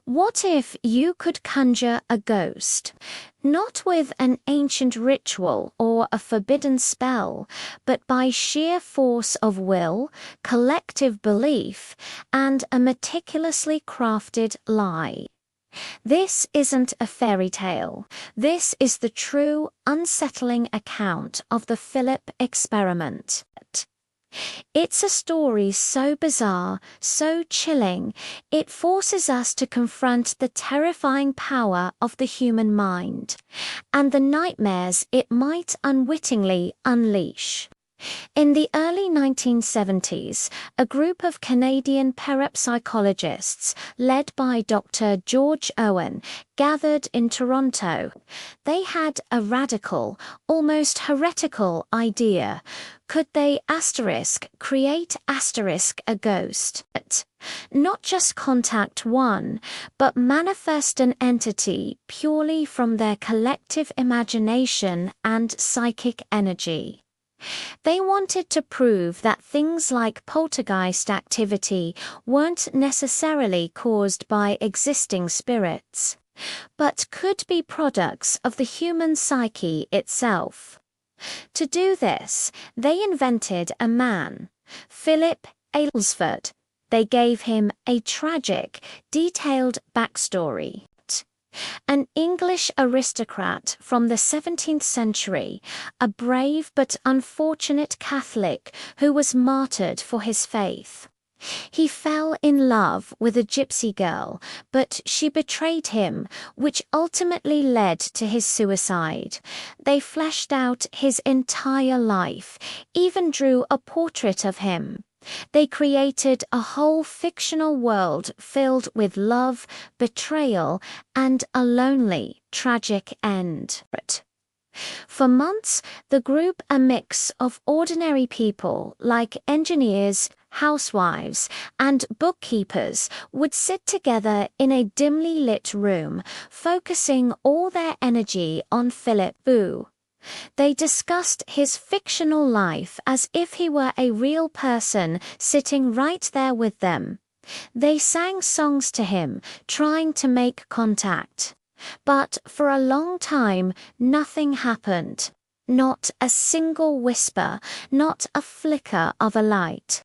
What if you could conjure a ghost? Not with an ancient ritual or a forbidden spell, but by sheer force of will, collective belief, and a meticulously crafted lie. This isn't a fairy tale. This is the true, unsettling account of the Philip experiment. It's a story so bizarre, so chilling, it forces us to confront the terrifying power of the human mind, and the nightmares it might unwittingly unleash. In the early 1970s, a group of Canadian parapsychologists, led by Dr. George Owen, gathered in Toronto. They had a radical, almost heretical idea. Could they create a ghost? Not just contact one, but manifest an entity purely from their collective imagination and psychic energy. They wanted to prove that things like poltergeist activity weren't necessarily caused by existing spirits, but could be products of the human psyche itself. To do this, they invented a man, Philip Aylesford. They gave him a tragic, detailed backstory. An English aristocrat from the 17th century, a brave but unfortunate Catholic who was martyred for his faith. He fell in love with a gypsy girl, but she betrayed him, which ultimately led to his suicide. They fleshed out his entire life, even drew a portrait of him. They created a whole fictional world filled with love, betrayal, and a lonely, tragic end. For months, the group, a mix of ordinary people like engineers, housewives, and bookkeepers, would sit together in a dimly lit room, focusing all their energy on Philip Boo. They discussed his fictional life as if he were a real person sitting right there with them. They sang songs to him, trying to make contact. But for a long time, nothing happened. Not a single whisper, not a flicker of a light.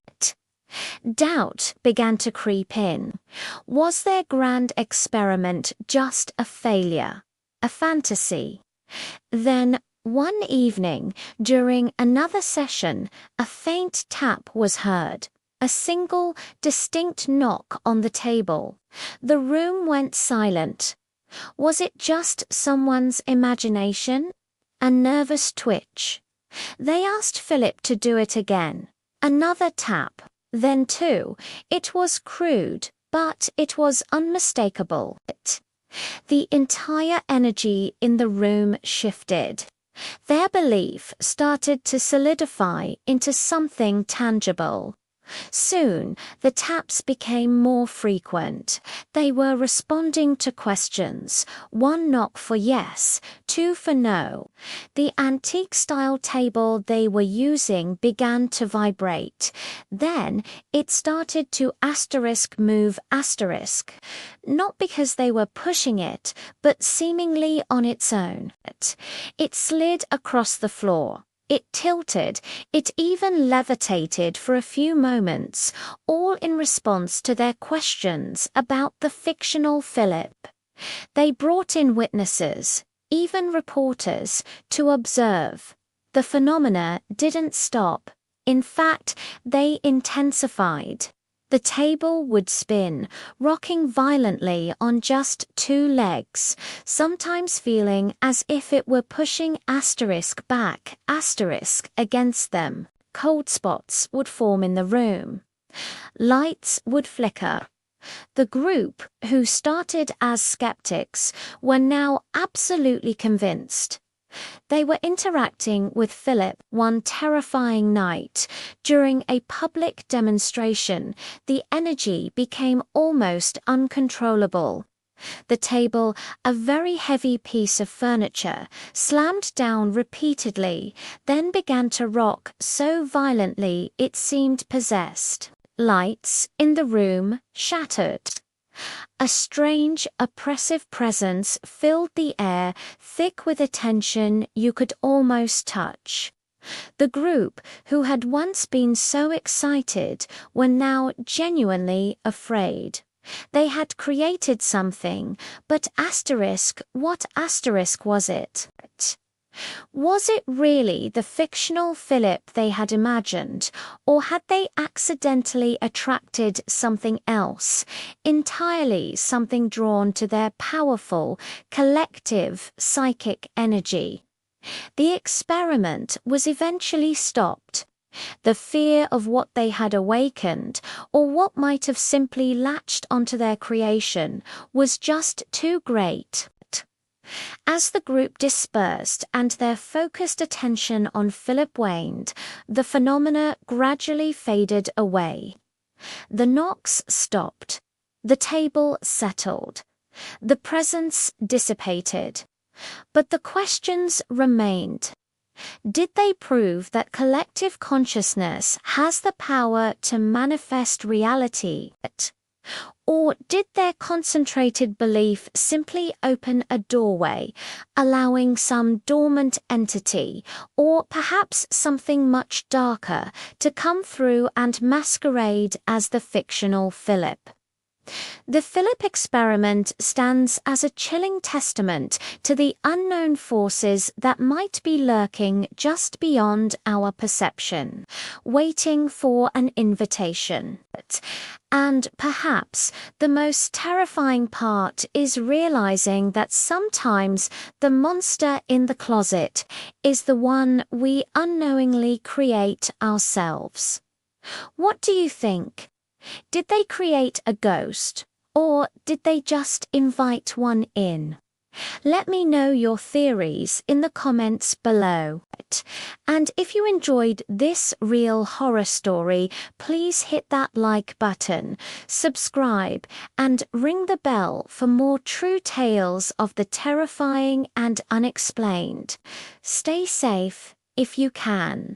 Doubt began to creep in. Was their grand experiment just a failure? A fantasy? Then, one evening, during another session, a faint tap was heard. A single, distinct knock on the table. The room went silent. Was it just someone's imagination? A nervous twitch. They asked Philip to do it again. Another tap. Then two. It was crude, but it was unmistakable. The entire energy in the room shifted. Their belief started to solidify into something tangible. Soon, the taps became more frequent. They were responding to questions, one knock for yes, two for no. The antique-style table they were using began to vibrate. Then, it started to move not because they were pushing it, but seemingly on its own. It slid across the floor. It tilted, it even levitated for a few moments, all in response to their questions about the fictional Philip. They brought in witnesses, even reporters, to observe. The phenomena didn't stop. In fact, they intensified. The table would spin, rocking violently on just two legs, sometimes feeling as if it were pushing back against them. Cold spots would form in the room. Lights would flicker. The group, who started as skeptics, were now absolutely convinced. They were interacting with Philip one terrifying night. During a public demonstration, the energy became almost uncontrollable. The table, a very heavy piece of furniture, slammed down repeatedly, then began to rock so violently it seemed possessed. Lights in the room shattered. A strange, oppressive presence filled the air, thick with a tension you could almost touch. The group, who had once been so excited, were now genuinely afraid. They had created something, but what asterisk was it? Was it really the fictional Philip they had imagined, or had they accidentally attracted something else, entirely something drawn to their powerful, collective psychic energy? The experiment was eventually stopped. The fear of what they had awakened, or what might have simply latched onto their creation, was just too great. As the group dispersed and their focused attention on Philip waned, the phenomena gradually faded away. The knocks stopped. The table settled. The presence dissipated. But the questions remained. Did they prove that collective consciousness has the power to manifest reality? Or did their concentrated belief simply open a doorway, allowing some dormant entity, or perhaps something much darker, to come through and masquerade as the fictional Philip? The Philip experiment stands as a chilling testament to the unknown forces that might be lurking just beyond our perception, waiting for an invitation. And perhaps the most terrifying part is realizing that sometimes the monster in the closet is the one we unknowingly create ourselves. What do you think? Did they create a ghost, or did they just invite one in? Let me know your theories in the comments below. And if you enjoyed this real horror story, please hit that like button, subscribe, and ring the bell for more true tales of the terrifying and unexplained. Stay safe if you can.